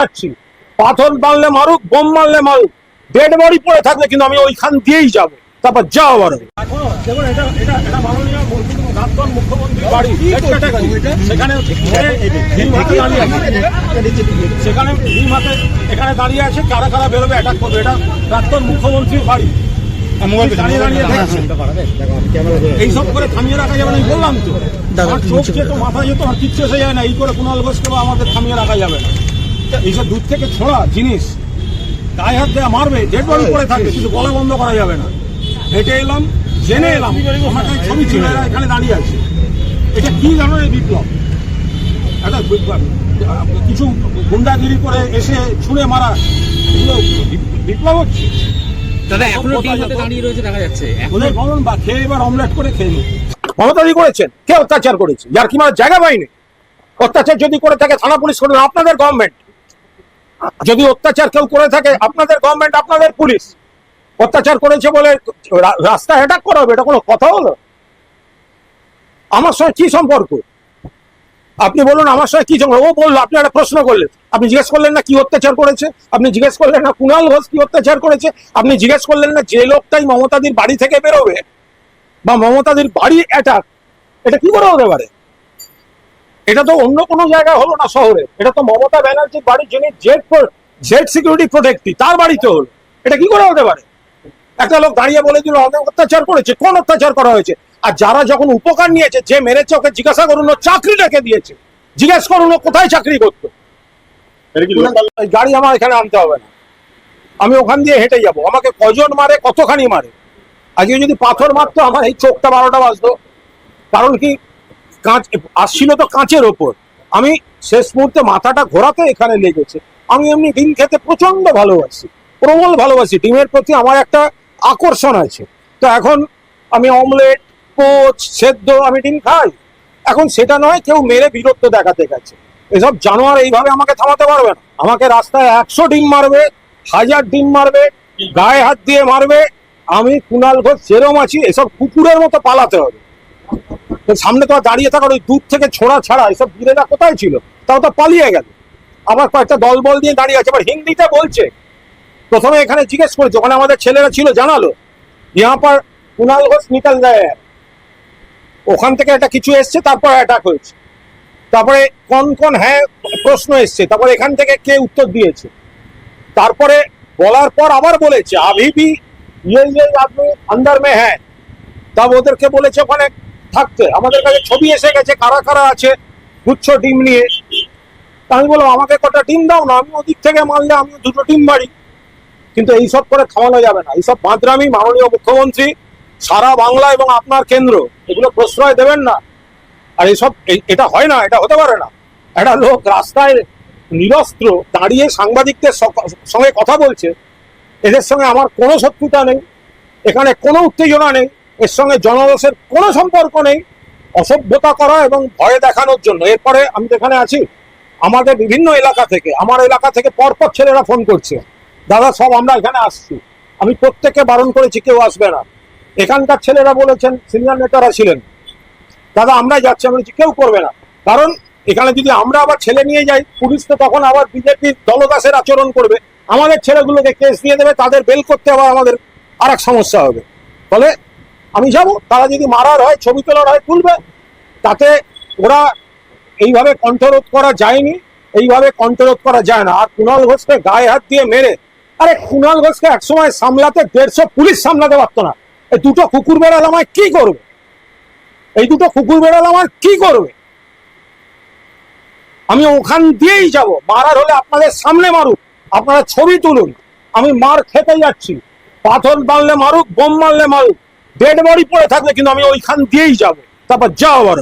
যাচ্ছি, পাথর মারলে মারুক, বোম মারলে মারুক, ডেড বডি পড়ে থাকলে কিন্তু আমি ওইখান দিয়েই যাবো। তারপর যাও আবার দেখুন, এটা মাননীয় প্রাক্তন মুখ্যমন্ত্রীর বাড়ি, সেখানে সেখানে এখানে দাঁড়িয়ে আছে, কারা কারা বেরোবে অ্যাটাক করবে। এটা প্রাক্তন মুখ্যমন্ত্রীর বাড়ি, এইসব করে থামিয়ে রাখা যাবে না। আমি বললাম তো, আমার চোখ যেত, মাথা যেত, আর কিচ্ছু এসে যায় না। এই করে কুণাল ঘোষকে আমাদের থামিয়ে রাখা যাবে না। এইসব দূর থেকে ছোঁড়া জিনিস, গায়ে হাত দেওয়া, মারবে, ডেড বডি পড়ে থাকবে, কিন্তু গলা বন্ধ করা যাবে না। হেঁটে এলাম, জেনে এলাম, আমার কাছে ছবি ছিল, এখানে দাঁড়িয়ে আছে। এটা কি ধরনের বিপ্লব? একটা কিছু গুন্ডাগিরি করে এসে ছুঁড়ে মারা, এগুলো বিপ্লব হচ্ছে? খেয়ে এবার অমলেট করে খেয়ে নিই। মমতাদি করেছেন, কে অত্যাচার করেছে? যার কি মানে জায়গা পাইনি। অত্যাচার যদি করে থাকে থানা পুলিশ করবে, আপনাদের গভর্নমেন্ট। যদি অত্যাচার কেউ করে থাকে, আপনাদের গভর্নমেন্ট, আপনাদের পুলিশ। অত্যাচার করেছে বলে রাস্তা অ্যাটাক করা হবে, এটা কোনো কথা হলো? আমার সঙ্গে কি সম্পর্ক? আপনি বলুন আমার সঙ্গে কি সম্পর্ক? ও বললো, আপনি একটা প্রশ্ন করলেন, আপনি জিজ্ঞেস করলেন না কি অত্যাচার করেছে? আপনি জিজ্ঞেস করলেন না কুণাল ঘোষ কি অত্যাচার করেছে? আপনি জিজ্ঞেস করলেন না যে লোকটাই মমতাদির বাড়ি থেকে বেরোবে বা মমতাদির বাড়ি অ্যাটাক, এটা কি করে হতে পারে? এটা তো অন্য কোনো জায়গায় হলো না শহরে, এটা তো মমতা ব্যানার্জির বাড়ি, যিনি জেড সিকিউরিটি প্রোটেক্টি, তার বাড়িতে হলো। এটা কি করে হতে পারে? একটা লোক দাঁড়িয়ে বলে দিল অনেক অত্যাচার করেছে। কোন অত্যাচার করা হয়েছে? আর যারা যখন উপকার নিয়েছে, যে মেরেছে ওকে জিজ্ঞাসা করুন চাকরিটাকে দিয়েছে, জিজ্ঞেস করুন কোথায় চাকরি করতো। গাড়ি আমার এখানে আনতে হবে না, আমি ওখান দিয়ে হেঁটে যাব। আমাকে কজন মারে, কতখানি মারে। আজকে যদি পাথর মারতো, আমার এই চোখটা 12টা বাজতো। কারণ কি, কাঁচ আসছিল তো কাঁচের ওপর, আমি শেষ মুহূর্তে মাথাটা ঘোরাতে এখানে লেগেছে। আমি এমনি ডিম খেতে প্রচন্ড ভালোবাসি, প্রবল ভালোবাসি। ডিমের প্রতি আমার একটা আকর্ষণ আছে। তো এখন আমি অমলেট, পোচ, সেদ্ধ, আমি ডিম খাই। এখন সেটা নয় কেউ মেরে বীরত্ব দেখাতে গেছে। এসব জানোয়ার এইভাবে আমাকে থামাতে পারবে না। আমাকে রাস্তায় 100 ডিম মারবে, 1000 ডিম মারবে, গায়ে হাত দিয়ে মারবে, আমি কুণাল ঘোষ যেরম আছি, এসব কুকুরের মতো পালাতে হবে। সামনে তো দাঁড়িয়ে থাকার, ওই দূর থেকে ছোড়া ছাড়া এসব বীরেরা কোথায় ছিল? তাও তো পালিয়ে গেল। আবার কয়েকটা দল বল দিয়ে দাঁড়িয়ে আছে, আবার হিন্দিতে বলছে। প্রথমে এখানে জিজ্ঞেস করেছে, ওখানে আমাদের ছেলেরা ছিল, জানালো ইহা পর কুণাল ঘোষ নিকল যায়। ওখান থেকে একটা কিছু এসছে, তারপর অ্যাটাক হয়েছে। তারপরে কোন হ্যাঁ প্রশ্ন এসছে, তারপরে এখান থেকে কে উত্তর দিয়েছে। তারপরে বলার পর আবার বলেছে আভি ভি ইয়ে আপনি আন্দার মে হ্যাঁ। তা ওদেরকে বলেছে ওখানে থাকতে। আমাদের কাছে ছবি এসে গেছে, কারা কারা আছে গুচ্ছ ডিম নিয়ে। আমি বললাম আমাকে কটা ডিম দাও না, আমি ওদিক থেকে মারলে আমি 2টো ডিম মারি। কিন্তু এইসব করে থামানো যাবে না। এইসব বাঁদরামি মাননীয় মুখ্যমন্ত্রী সারা বাংলা এবং আপনার কেন্দ্র এগুলো প্রশ্রয় দেবেন না। আর এইসব এটা হয় না, এটা হতে পারে না। একটা লোক রাস্তায় নিরস্ত্র দাঁড়িয়ে সাংবাদিকদের সঙ্গে কথা বলছে। এদের সঙ্গে আমার কোনো শত্রুতা নেই, এখানে কোনো উত্তেজনা নেই, এর সঙ্গে জনরসের কোনো সম্পর্ক নেই। অসভ্যতা করা এবং ভয় দেখানোর জন্য। এরপরে আমি যেখানে আছি, আমাদের বিভিন্ন এলাকা থেকে, আমার এলাকা থেকে পরপর ছেলেরা ফোন করছে, দাদা সব আমরা এখানে আসছি। আমি প্রত্যেককে বারণ করেছি কেউ আসবে না। এখানকার ছেলেরা বলেছেন, সিনিয়র নেতারা ছিলেন, দাদা আমরাই যাচ্ছি। আমি বলছি কেউ করবে না, কারণ এখানে যদি আমরা আবার ছেলে নিয়ে যাই, পুলিশ তো তখন আবার বিজেপির দলদাসের আচরণ করবে, আমাদের ছেলেগুলোকে কেস দিয়ে দেবে, তাদের বেল করতে আবার আমাদের আর এক সমস্যা হবে। ফলে আমি যাব, তারা যদি মারার হয়, ছবি তোলার হয়, তুলবে। তাতে ওরা এইভাবে কণ্ঠরোধ করা যায়নি, এইভাবে কণ্ঠরোধ করা যায় না। আর কুণাল ঘোষকে গায়ে হাত দিয়ে মেরে, আরে কুণাল ঘোষকে একসময় সামলাতে 150 পুলিশ সামলাতে পারতো না। এই 2টো কুকুর বেড়াল আমায় কি করবে? এই 2টো কুকুর বেড়াল আমার কি করবে? আমি ওখান দিয়েই যাব। মারার হলে আপনাদের সামনে মারুক, আপনারা ছবি তুলুন। আমি মার খেতে যাচ্ছি, পাথর মারলে মারুক, বোম মারলে মারুক, ডেড বডি পড়ে থাকলে কিন্তু আমি ওইখান দিয়েই যাব। তারপর যাও আবার।